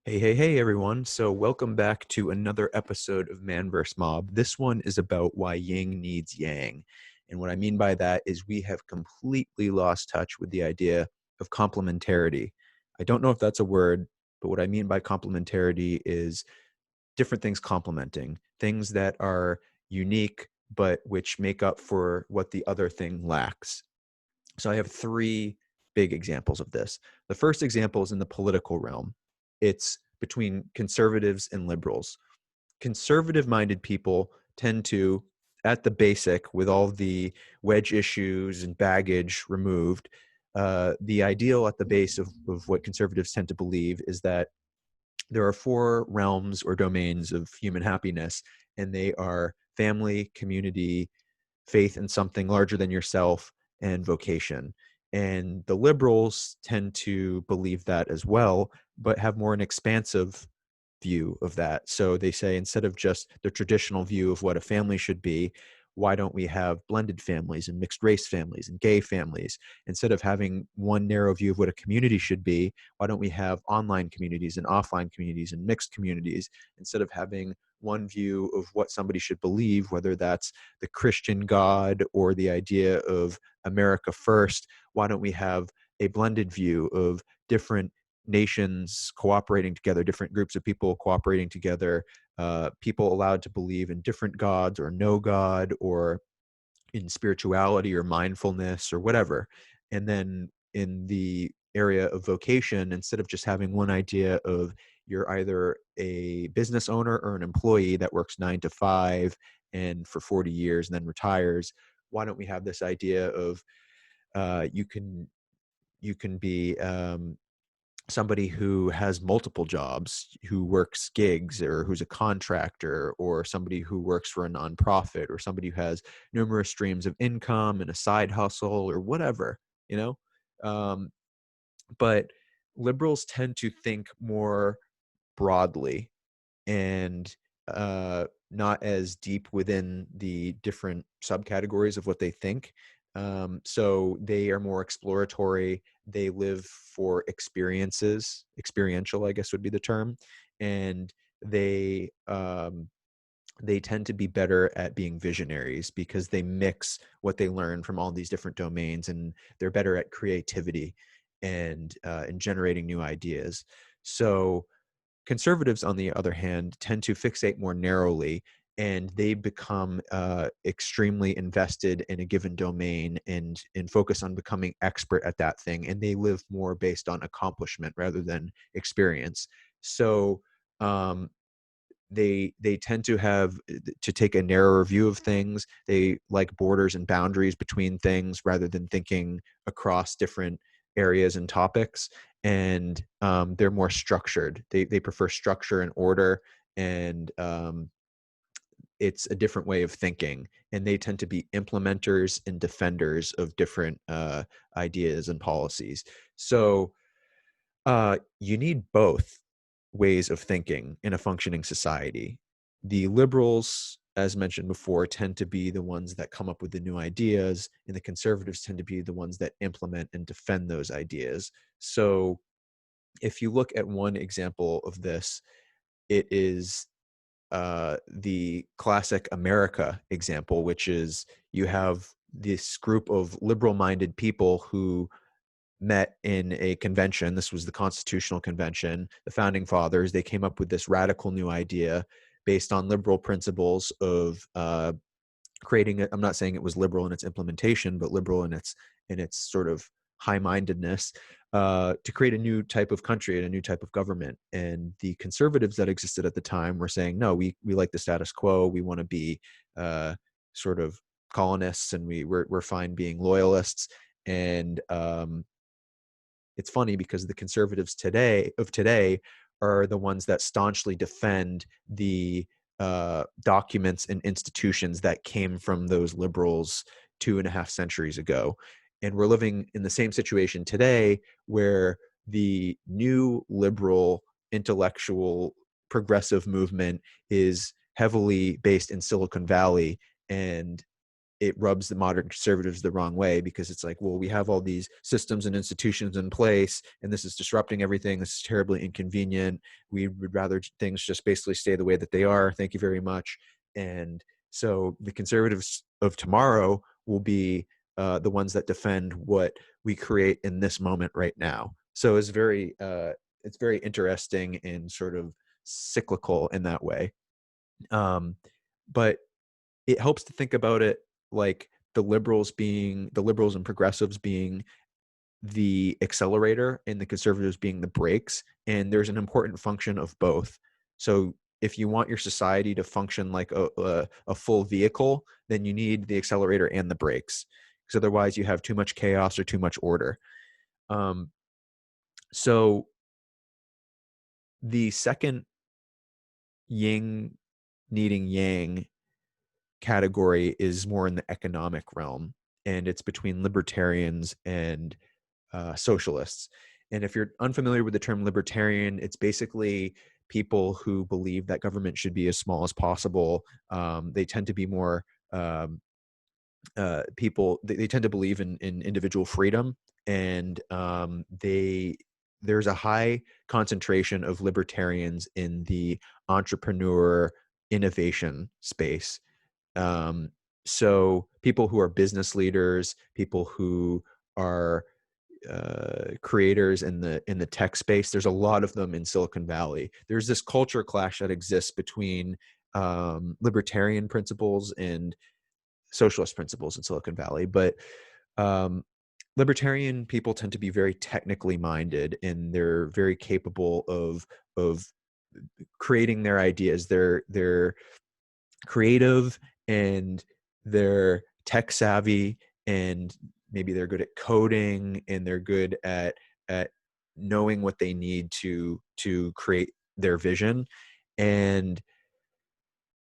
Hey, everyone. So, welcome back to another episode of Man vs. Mob. This one is about why yin needs yang. And what I mean by that is we have completely lost touch with the idea of complementarity. I don't know if that's a word, but what I mean by complementarity is different things complementing, things that are unique, but which make up for what the other thing lacks. So I have three big examples of this. The first example is in the political realm. It's between conservatives and liberals. Conservative minded people tend to, at the basic, with all the wedge issues and baggage removed, the ideal at the base of what conservatives tend to believe is that there are four realms or domains of human happiness, and they are family, community, faith in something larger than yourself, and vocation. And the liberals tend to believe that as well, but have more an expansive view of that. So they say instead of just the traditional view of what a family should be, why don't we have blended families and mixed race families and gay families? Instead of having one narrow view of what a community should be, why don't we have online communities and offline communities and mixed communities? Instead of having one view of what somebody should believe, whether that's the Christian God or the idea of America first, why don't we have a blended view of different nations cooperating together, different groups of people cooperating together, people allowed to believe in different gods or no God or in spirituality or mindfulness or whatever. And then in the area of vocation, instead of just having one idea of you're either a business owner or an employee that works 9 to 5 and for 40 years and then retires, why don't we have this idea of you can be somebody who has multiple jobs, who works gigs or who's a contractor, or somebody who works for a nonprofit, or somebody who has numerous streams of income and a side hustle or whatever, you know? Um, but liberals tend to think more broadly and not as deep within the different subcategories of what they think. So they are more exploratory. They live for experiences, experiential, I guess would be the term, and they um, they tend to be better at being visionaries because they mix what they learn from all these different domains, and they're better at creativity and generating new ideas. So conservatives, on the other hand, tend to fixate more narrowly, and they become extremely invested in a given domain and focus on becoming expert at that thing. And they live more based on accomplishment rather than experience. So um, they tend to have to take a narrower view of things. They like borders and boundaries between things rather than thinking across different areas and topics. And they're more structured. They prefer structure and order, and it's a different way of thinking. And they tend to be implementers and defenders of different ideas and policies. So you need both ways of thinking in a functioning society. The liberals, as mentioned before, tend to be the ones that come up with the new ideas, and the conservatives tend to be the ones that implement and defend those ideas. So if you look at one example of this, it is the classic America example, which is you have this group of liberal minded people who met in a convention. This was the Constitutional Convention. The founding fathers, they came up with this radical new idea based on liberal principles of creating it. I'm not saying it was liberal in its implementation, but liberal in its sort of high-mindedness, to create a new type of country and a new type of government. And the conservatives that existed at the time were saying, no, we like the status quo. We want to be sort of colonists, and we're fine being loyalists. And it's funny because the conservatives today are the ones that staunchly defend the documents and institutions that came from those liberals 2.5 centuries ago. And we're living in the same situation today where the new liberal intellectual progressive movement is heavily based in Silicon Valley, and it rubs the modern conservatives the wrong way, because it's like, well, we have all these systems and institutions in place, and this is disrupting everything. This is terribly inconvenient. We would rather things just basically stay the way that they are. Thank you very much. And so the conservatives of tomorrow will be the ones that defend what we create in this moment right now. So it's very interesting and sort of cyclical in that way. But it helps to think about it like the liberals and progressives being the accelerator and the conservatives being the brakes. And there's an important function of both. So if you want your society to function like a full vehicle, then you need the accelerator and the brakes, because otherwise you have too much chaos or too much order. So the second yin needing yang category is more in the economic realm, and it's between libertarians and socialists. And if you're unfamiliar with the term libertarian, it's basically people who believe that government should be as small as possible. They tend to be more they tend to believe in individual freedom, and there's a high concentration of libertarians in the entrepreneur innovation space. um, so people who are business leaders, people who are creators in the tech space, there's a lot of them in Silicon Valley. There's this culture clash that exists between libertarian principles and socialist principles in Silicon Valley. But um, libertarian people tend to be very technically minded, and they're very capable of creating their ideas. They're creative, and they're tech savvy, and maybe they're good at coding, and they're good at knowing what they need to create their vision. And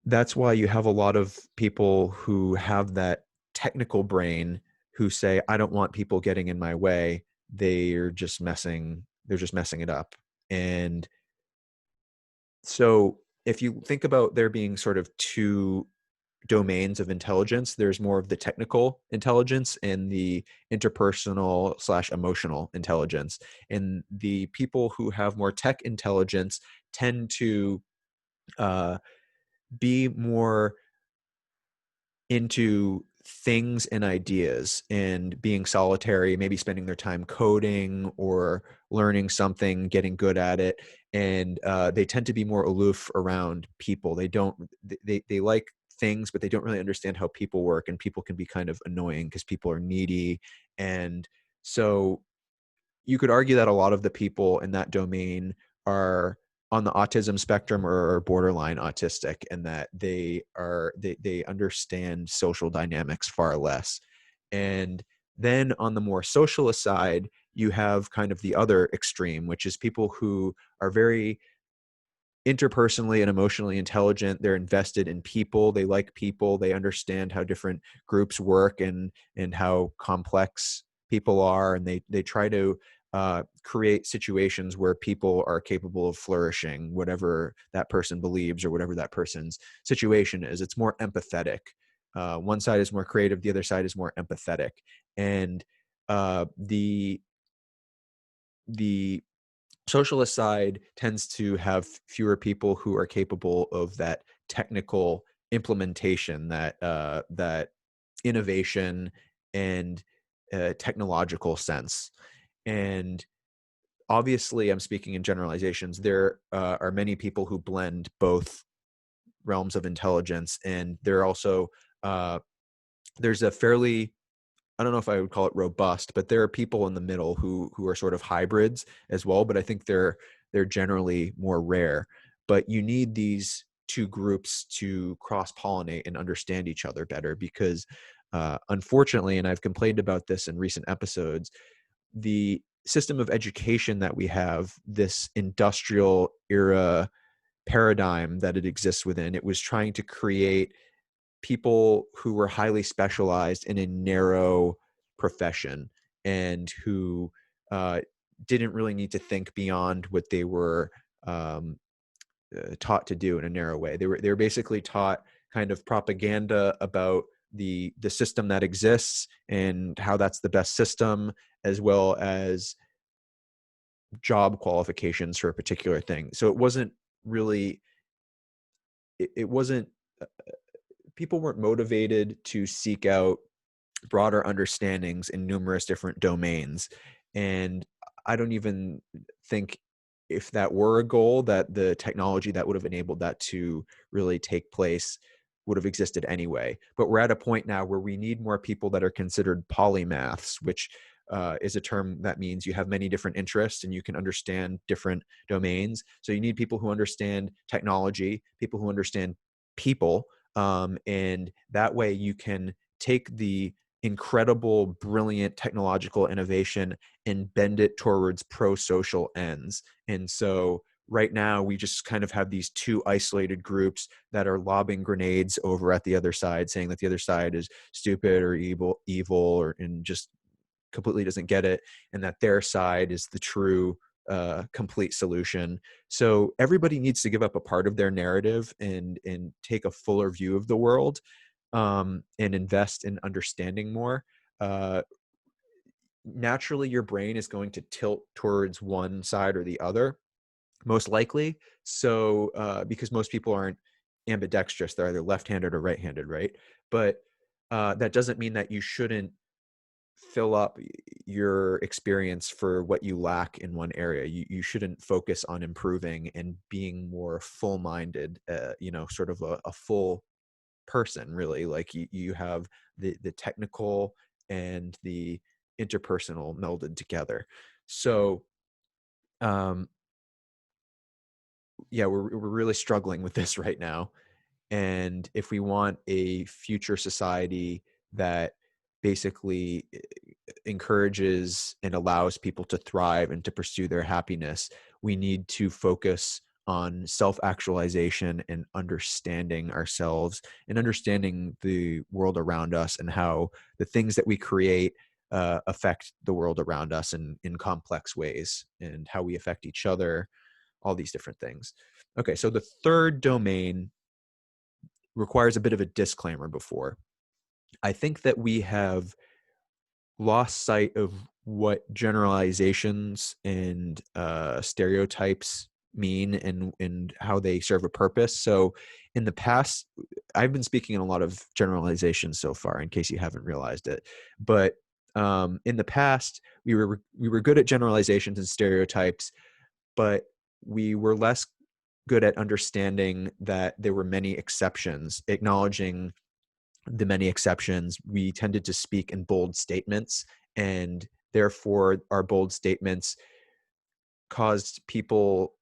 that's why you have a lot of people who have that technical brain who say, I don't want people getting in my way. They're just messing it up. And so if you think about there being sort of two domains of intelligence, there's more of the technical intelligence and the interpersonal / emotional intelligence. And the people who have more tech intelligence tend to uh, be more into things and ideas and being solitary, maybe spending their time coding or learning something, getting good at it. And they tend to be more aloof around people. They like things, but they don't really understand how people work. And people can be kind of annoying because people are needy. And so you could argue that a lot of the people in that domain are on the autism spectrum or borderline autistic, and that they understand social dynamics far less. And then on the more socialist side, you have kind of the other extreme, which is people who are very interpersonally and emotionally intelligent. They're invested in people. They like people. They understand how different groups work and how complex people are. And they try to create situations where people are capable of flourishing, whatever that person believes or whatever that person's situation is. It's more empathetic. One side is more creative. The other side is more empathetic. And the socialist side tends to have fewer people who are capable of that technical implementation, that innovation and technological sense. And obviously, I'm speaking in generalizations. There are many people who blend both realms of intelligence, and there are also there's a fairly, I don't know if I would call it robust, but there are people in the middle who are sort of hybrids as well. But I think they're generally more rare. But you need these two groups to cross pollinate and understand each other better, because unfortunately, and I've complained about this in recent episodes, the system of education that we have, this industrial era paradigm that it exists within, it was trying to create people who were highly specialized in a narrow profession, and who didn't really need to think beyond what they were um, taught to do in a narrow way. They were basically taught kind of propaganda about the system that exists and how that's the best system, as well as job qualifications for a particular thing. So it wasn't really, it wasn't, people weren't motivated to seek out broader understandings in numerous different domains. And I don't even think, if that were a goal, that the technology that would have enabled that to really take place would have existed anyway. But we're at a point now where we need more people that are considered polymaths, which is a term that means you have many different interests and you can understand different domains. So you need people who understand technology, people who understand people, and that way you can take the incredible, brilliant technological innovation and bend it towards pro-social ends. And so right now we just kind of have these two isolated groups that are lobbing grenades over at the other side, saying that the other side is stupid or evil, or and just completely doesn't get it, and that their side is the true complete solution. So everybody needs to give up a part of their narrative and take a fuller view of the world, and invest in understanding more. Uh, Naturally, your brain is going to tilt towards one side or the other, most likely. So because most people aren't ambidextrous, they're either left-handed or right-handed, right? But that doesn't mean that you shouldn't fill up your experience for what you lack in one area. You shouldn't focus on improving and being more full-minded, sort of a full person, really. Like you have the technical and the interpersonal melded together. So um yeah, we're really struggling with this right now. And if we want a future society that basically encourages and allows people to thrive and to pursue their happiness, we need to focus on self-actualization and understanding ourselves and understanding the world around us, and how the things that we create affect the world around us in complex ways, and how we affect each other, all these different things. Okay, so the third domain requires a bit of a disclaimer before. I think that we have lost sight of what generalizations and stereotypes mean, and how they serve a purpose. So in the past, I've been speaking in a lot of generalizations so far, in case you haven't realized it. But in the past, we were good at generalizations and stereotypes, but we were less good at understanding that there were many exceptions. Acknowledging the many exceptions, we tended to speak in bold statements, and therefore our bold statements caused people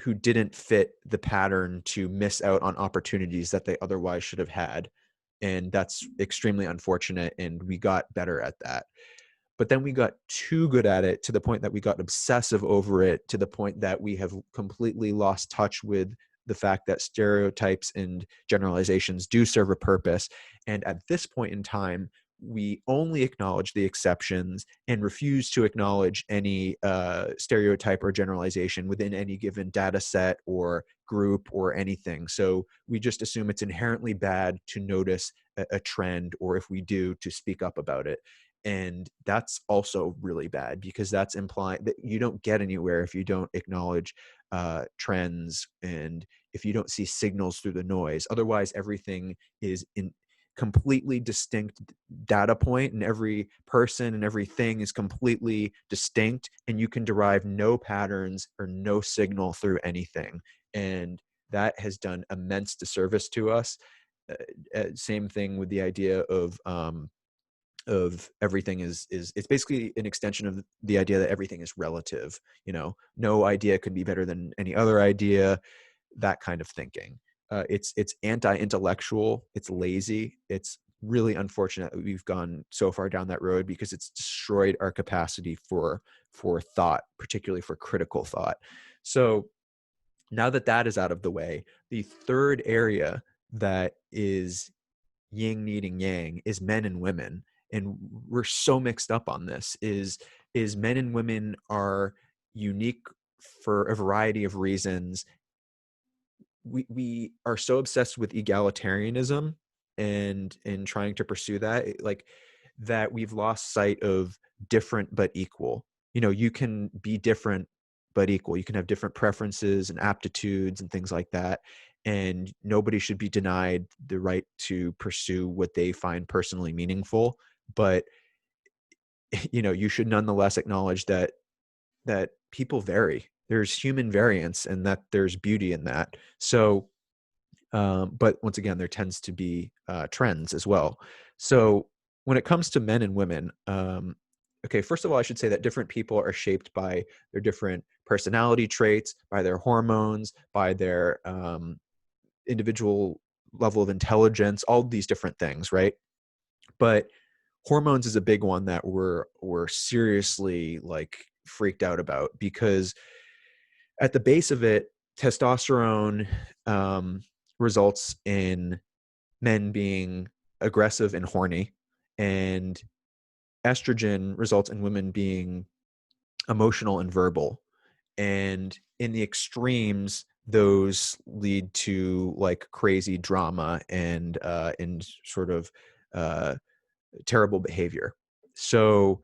who didn't fit the pattern to miss out on opportunities that they otherwise should have had. And that's extremely unfortunate, and we got better at that. But then we got too good at it, to the point that we got obsessive over it, to the point that we have completely lost touch with the fact that stereotypes and generalizations do serve a purpose. And at this point in time, we only acknowledge the exceptions and refuse to acknowledge any stereotype or generalization within any given data set or group or anything. So we just assume it's inherently bad to notice a trend, or if we do, to speak up about it. And that's also really bad, because that's implying that you don't get anywhere if you don't acknowledge trends, and if you don't see signals through the noise. Otherwise, everything is in completely distinct data point, and every person and everything is completely distinct, and you can derive no patterns or no signal through anything. And that has done immense disservice to us. Same thing with the idea of everything is it's basically an extension of the idea that everything is relative. No idea could be better than any other idea, that kind of thinking. It's anti-intellectual, it's lazy, it's really unfortunate that we've gone so far down that road, because it's destroyed our capacity for thought, particularly for critical thought. So now that that is out of the way, the third area that is yin needing yang is men and women. And we're so mixed up on this. Is men and women are unique for a variety of reasons. We are so obsessed with egalitarianism and in trying to pursue that, like that we've lost sight of different but equal. You can be different but equal. You can have different preferences and aptitudes and things like that. And nobody should be denied the right to pursue what they find personally meaningful. But, you should nonetheless acknowledge that people vary. There's human variance and that there's beauty in that. So, but once again, there tends to be trends as well. So when it comes to men and women, okay, first of all, I should say that different people are shaped by their different personality traits, by their hormones, by their individual level of intelligence, all these different things, right? But hormones is a big one that we're seriously like freaked out about, because at the base of it, testosterone results in men being aggressive and horny, and estrogen results in women being emotional and verbal. And in the extremes, those lead to like crazy drama and sort of uh, terrible behavior. So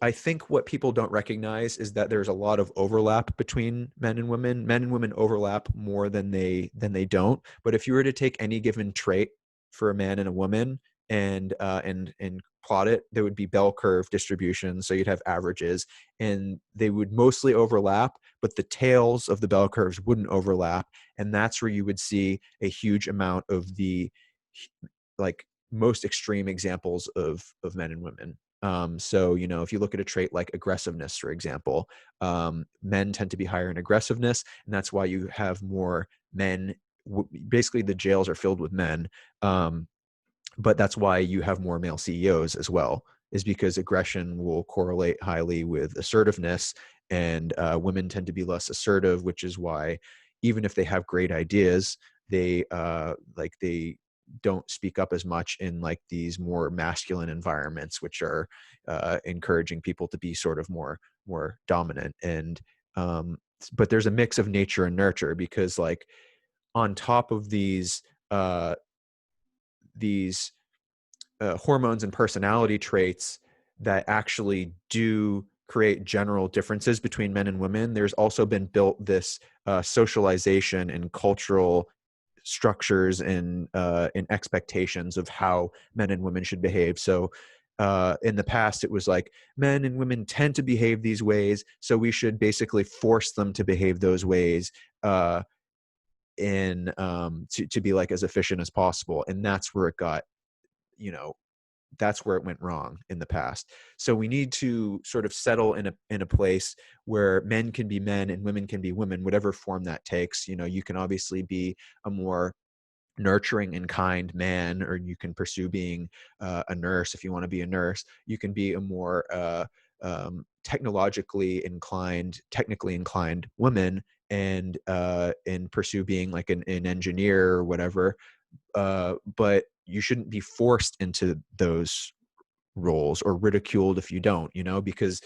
I think what people don't recognize is that there's a lot of overlap between men and women. Men and women overlap more than they don't. But if you were to take any given trait for a man and a woman and plot it, there would be bell curve distribution. So you'd have averages, and they would mostly overlap, but the tails of the bell curves wouldn't overlap, and that's where you would see a huge amount of the like most extreme examples of men and women. So, if you look at a trait like aggressiveness, for example, men tend to be higher in aggressiveness, and that's why you have more men. Basically, the jails are filled with men, but that's why you have more male CEOs as well, is because aggression will correlate highly with assertiveness, and women tend to be less assertive, which is why even if they have great ideas, they don't speak up as much in like these more masculine environments, which are encouraging people to be sort of more dominant. And but there's a mix of nature and nurture, because like on top of uh, these hormones and personality traits that actually do create general differences between men and women, there's also been built this socialization and cultural structures and expectations of how men and women should behave. So in the past, it was like men and women tend to behave these ways, so we should basically force them to behave those ways in to be like as efficient as possible. And that's where it got, you know, that's where it went wrong in the past. So we need to sort of settle in a place where men can be men and women can be women, whatever form that takes. You can obviously be a more nurturing and kind man, or you can pursue being a nurse if you want to be a nurse. You can be a more technically inclined woman, and pursue being like an engineer or whatever. But you shouldn't be forced into those roles or ridiculed if you don't, because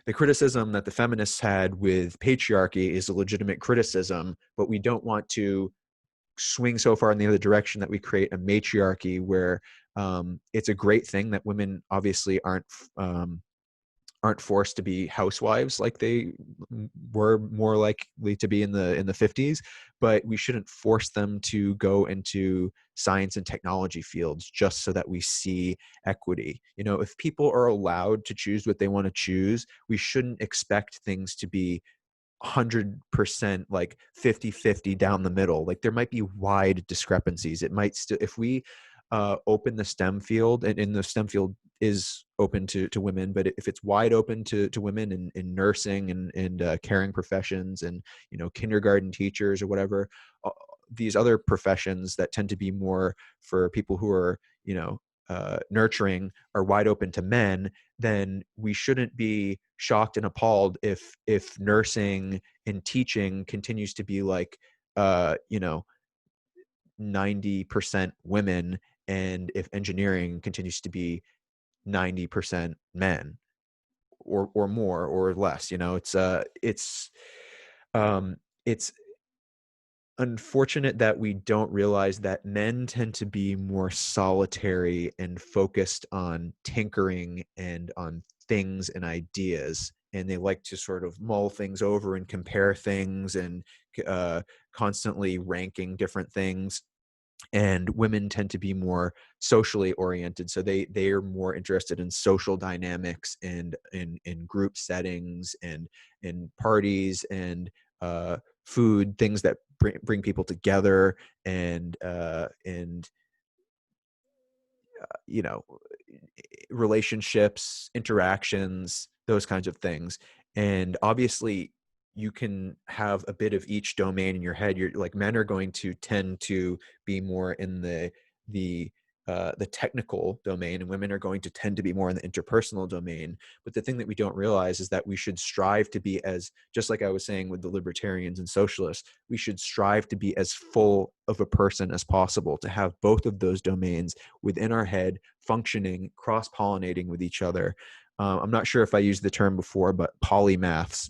the criticism that the feminists had with patriarchy is a legitimate criticism, but we don't want to swing so far in the other direction that we create a matriarchy where it's a great thing that women obviously aren't forced to be housewives like they were more likely to be in the 50s, but we shouldn't force them to go into science and technology fields just so that we see equity. If people are allowed to choose what they want to choose, we shouldn't expect things to be 100% like 50-50 down the middle. Like there might be wide discrepancies. It might still, if we open the STEM field, and in the STEM field is open to women, but if it's wide open to women in nursing and caring professions, and kindergarten teachers or whatever, these other professions that tend to be more for people who are nurturing, are wide open to men, then we shouldn't be shocked and appalled if nursing and teaching continues to be like 90% women, and if engineering continues to be 90% men, or more or less. It's um it's unfortunate that we don't realize that men tend to be more solitary and focused on tinkering and on things and ideas. And they like to sort of mull things over and compare things and uh, constantly ranking different things. And women tend to be more socially oriented, so they are more interested in social dynamics and in group settings and in parties and food, things that bring people together, and you know, relationships, interactions, those kinds of things. And obviously, you can have a bit of each domain in your head. You're like, men are going to tend to be more in the the technical domain, and women are going to tend to be more in the interpersonal domain. But the thing that we don't realize is that we should strive to be, as just like I was saying with the libertarians and socialists, we should strive to be as full of a person as possible, to have both of those domains within our head, functioning, cross-pollinating with each other. I'm not sure if I used the term before, but polymaths,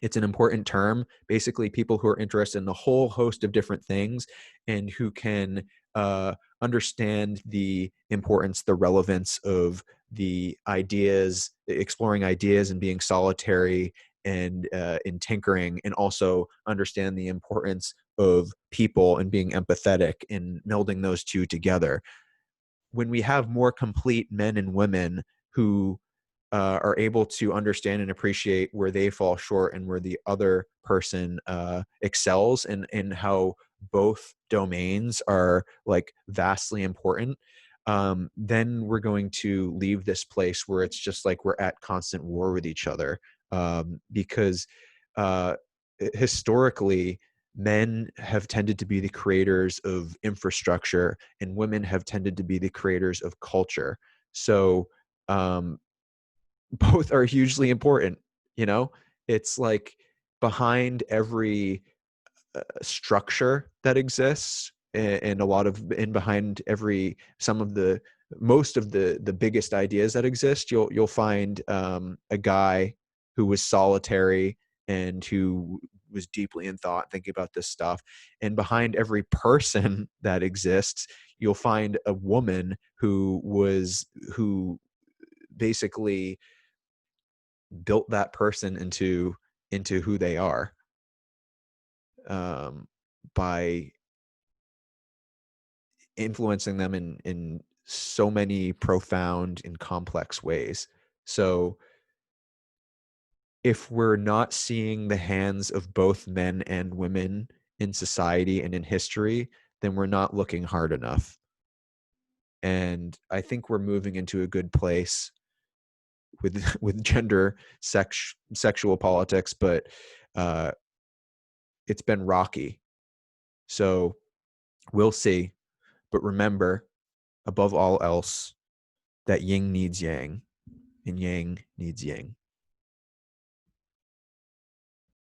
it's an important term. Basically, people who are interested in a whole host of different things and who can understand the importance, the relevance of the ideas, exploring ideas and being solitary and in tinkering, and also understand the importance of people and being empathetic and melding those two together. When we have more complete men and women who are able to understand and appreciate where they fall short and where the other person excels, and how both domains are like vastly important, then we're going to leave this place where it's just like we're at constant war with each other, because uh, historically, men have tended to be the creators of infrastructure and women have tended to be the creators of culture. So um, both are hugely important. You know, it's like behind every structure that exists, and a lot of, and behind every, some of the, most of the biggest ideas that exist, you'll find a guy who was solitary and who was deeply in thought thinking about this stuff. And behind every person that exists, you'll find a woman who basically built that person into who they are, um, by influencing them in so many profound and complex ways. So if we're not seeing the hands of both men and women in society and in history, then we're not looking hard enough. And I think we're moving into a good place with with sexual politics, but uh, it's been rocky. So we'll see. But remember, above all else, that yin needs yang and yang needs yang.